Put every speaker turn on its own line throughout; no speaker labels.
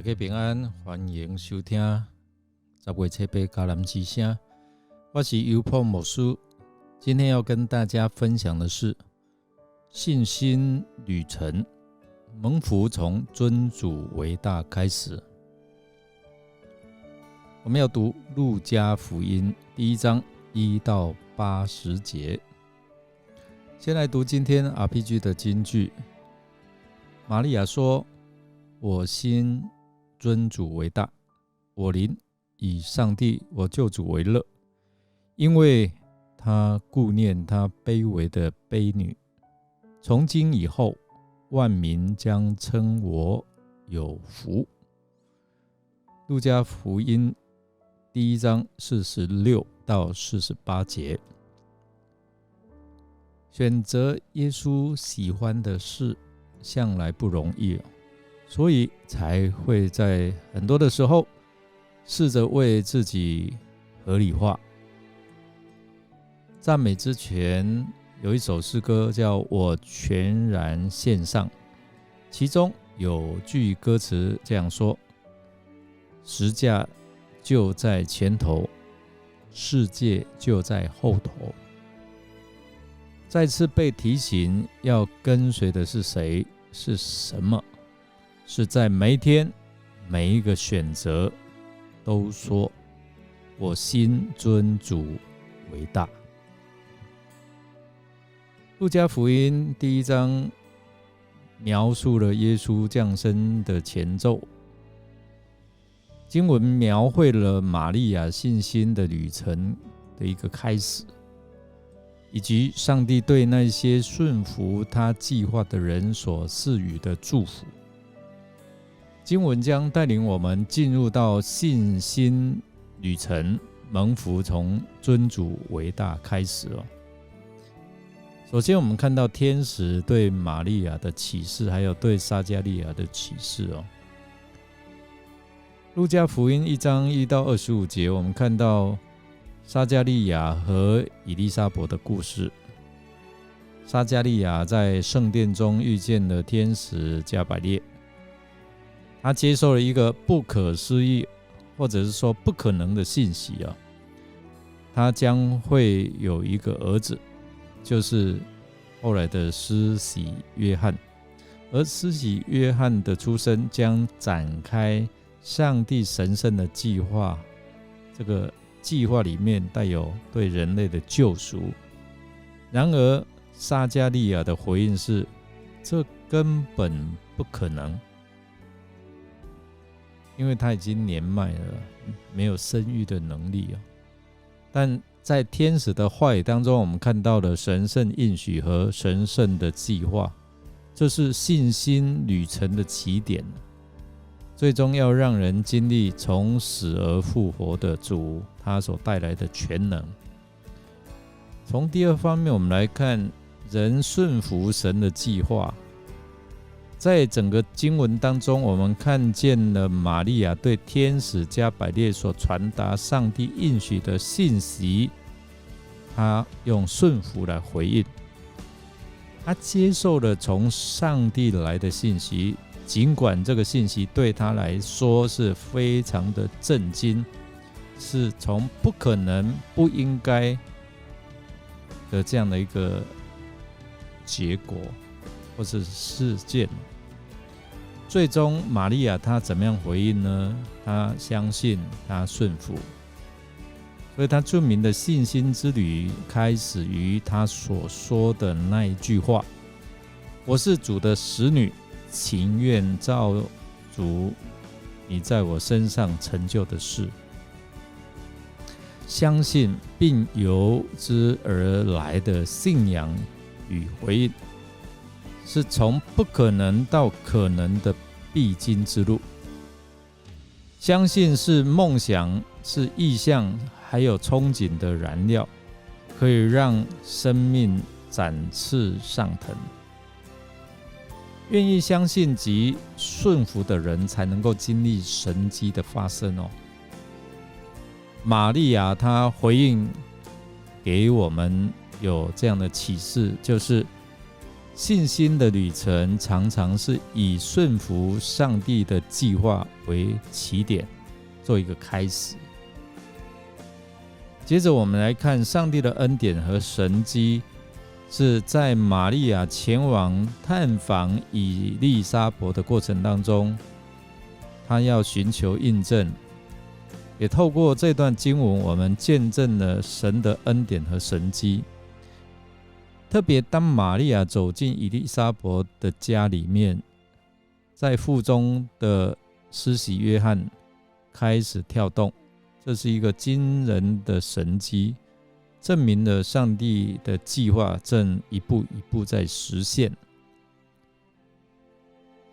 大家平安，欢迎收听10月7日迦南之声。我是优破牧师，今天要跟大家分享的是信心旅程，蒙福从尊主为大开始。我们要读路加福音第1章1到80节。先来读今天 RPG 的金句。玛利亚说：我心尊主为大，我灵以上帝我救主为乐，因为他顾念他卑微的婢女。从今以后，万民将称我有福。路加福音第1章46到48节。选择耶稣喜欢的事向来不容易，所以才会在很多的时候试着为自己合理化。赞美之泉有一首诗歌叫《我全然献上》，其中有句歌词这样说：十架就在前头，世界就在后头。再次被提醒要跟随的是谁，是什么，是在每一天每一个选择都说我心尊主为大。路加福音第1章描述了耶稣降生的前奏，经文描绘了玛利亚信心的旅程的一个开始，以及上帝对那些顺服他计划的人所赐予的祝福。经文将带领我们进入到信心旅程，蒙福从尊主为大开始。首先我们看到天使对玛利亚的启示，还有对撒迦利亚的启示。路加福音1章1到25节，我们看到撒迦利亚和以利沙伯的故事。撒迦利亚在圣殿中遇见了天使加百列，他接受了一个不可思议，或者是说不可能的信息，他将会有一个儿子，就是后来的施洗约翰。而施洗约翰的出生将展开上帝神圣的计划，这个计划里面带有对人类的救赎。然而撒迦利亚的回应是，这根本不可能，因为他已经年迈了，没有生育的能力。但在天使的话语当中，我们看到了神圣应许和神圣的计划，这是信心旅程的起点，最终要让人经历从死而复活的主他所带来的全能。从第二方面我们来看人顺服神的计划。在整个经文当中，我们看见了玛利亚对天使加百列所传达上帝应许的信息，他用顺服来回应，他接受了从上帝来的信息，尽管这个信息对他来说是非常的震惊，是从不可能不应该的这样的一个结果或是事件。最终玛利亚她怎么样回应呢？她相信，她顺服，所以她著名的信心之旅开始于她所说的那一句话：我是主的使女，情愿照主你在我身上成就的事。相信并由之而来的信仰与回应，是从不可能到可能的必经之路。相信是梦想，是意向，还有憧憬的燃料，可以让生命展翅上腾。愿意相信及顺服的人，才能够经历神迹的发生。玛利亚她回应给我们有这样的启示，就是信心的旅程常常是以顺服上帝的计划为起点，做一个开始。接着我们来看上帝的恩典和神迹，是在玛利亚前往探访以利沙伯的过程当中，她要寻求印证，也透过这段经文，我们见证了神的恩典和神迹。特别当玛利亚走进以利沙伯的家里面，在腹中的施洗约翰开始跳动，这是一个惊人的神迹，证明了上帝的计划正一步一步在实现。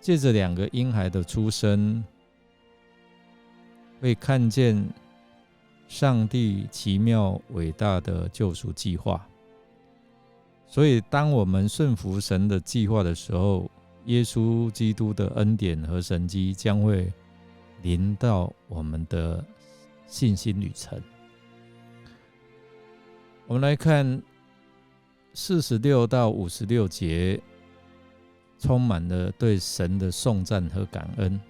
借着2个婴孩的出生，会看见上帝奇妙伟大的救赎计划。所以当我们顺服神的计划的时候，耶稣基督的恩典和神迹将会临到我们的信心旅程。我们来看46到56节，充满了对神的颂赞和感恩。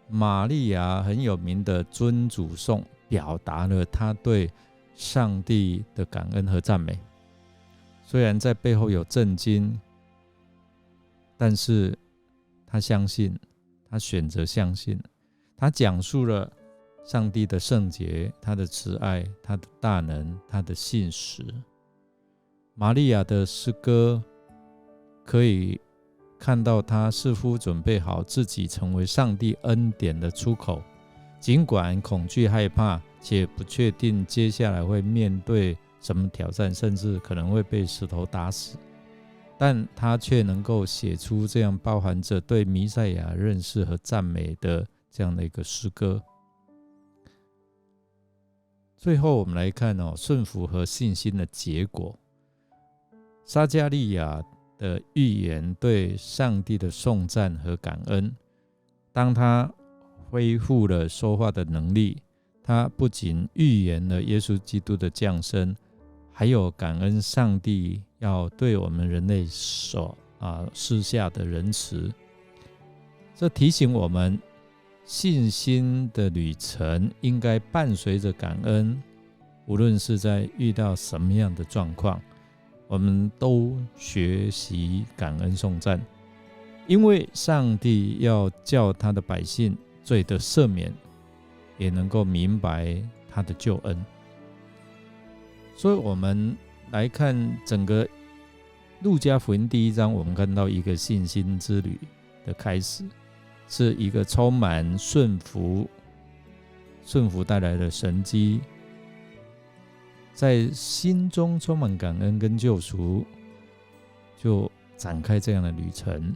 玛利亚很有名的尊主颂，表达了她对上帝的感恩和赞美。虽然在背后有震惊，但是她相信，她选择相信，她讲述了上帝的圣洁，他的慈爱，他的大能，他的信实。玛利亚的诗歌可以看到她似乎准备好自己成为上帝恩典的出口，尽管恐惧害怕，且不确定接下来会面对什么挑战，甚至可能会被石头打死，但她却能够写出这样包含着对弥赛亚认识和赞美的这样的一个诗歌。最后我们来看顺服和信心的结果。撒迦利亚的预言对上帝的颂赞和感恩，当他恢复了说话的能力，他不仅预言了耶稣基督的降生，还有感恩上帝要对我们人类所施下的仁慈。这提醒我们，信心的旅程应该伴随着感恩，无论是在遇到什么样的状况，我们都学习感恩颂赞，因为上帝要叫他的百姓罪得赦免，也能够明白他的救恩。所以我们来看整个路加福音第1章，我们看到一个信心之旅的开始，是一个充满顺服带来的神迹，在心中充满感恩跟救赎，就展开这样的旅程。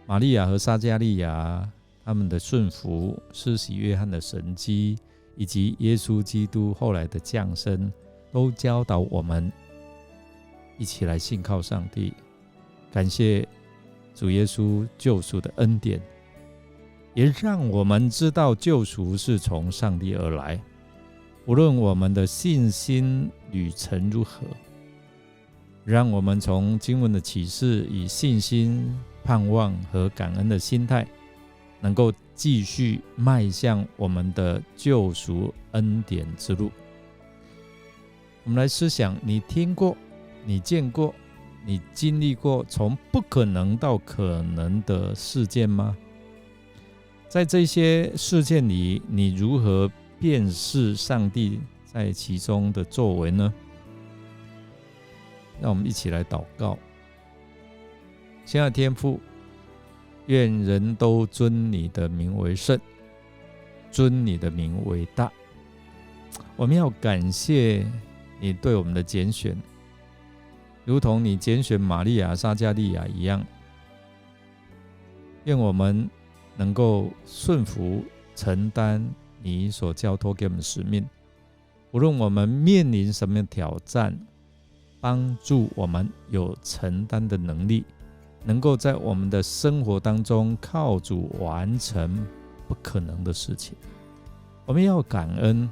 玛利亚和撒迦利亚他们的顺服，施洗约翰的神迹，以及耶稣基督后来的降生，都教导我们一起来信靠上帝，感谢主耶稣救赎的恩典，也让我们知道救赎是从上帝而来。无论我们的信心旅程如何，让我们从经文的启示，以信心、盼望和感恩的心态，能够继续迈向我们的救赎恩典之路。我们来思想，你听过，你见过，你经历过从不可能到可能的事件吗？在这些事件里，你如何辨识上帝在其中的作为呢？让我们一起来祷告。亲爱的天父，愿人都尊你的名为圣，尊你的名为大。我们要感谢你对我们的拣选，如同你拣选玛利亚、撒迦利亚一样。愿我们能够顺服承担你所交托给我们的使命，无论我们面临什么样的挑战，帮助我们有承担的能力，能够在我们的生活当中靠主完成不可能的事情。我们要感恩，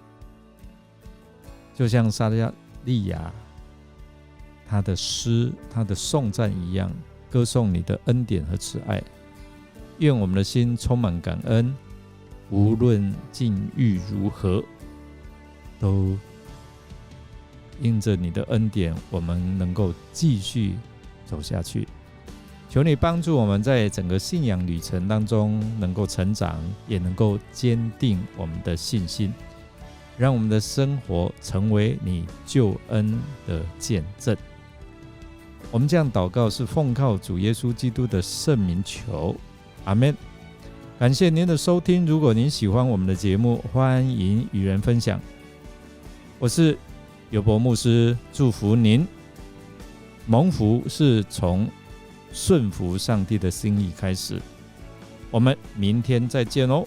就像撒迦利亚他的诗、他的颂赞一样，歌颂你的恩典和慈爱。愿我们的心充满感恩，无论境遇如何，都因着你的恩典，我们能够继续走下去。求你帮助我们在整个信仰旅程当中能够成长，也能够坚定我们的信心，让我们的生活成为你救恩的见证。我们这样祷告是奉靠主耶稣基督的圣名求，阿们。感谢您的收听，如果您喜欢我们的节目，欢迎与人分享。我是尤伯牧师，祝福您。蒙福是从顺服上帝的心意开始。我们明天再见哦。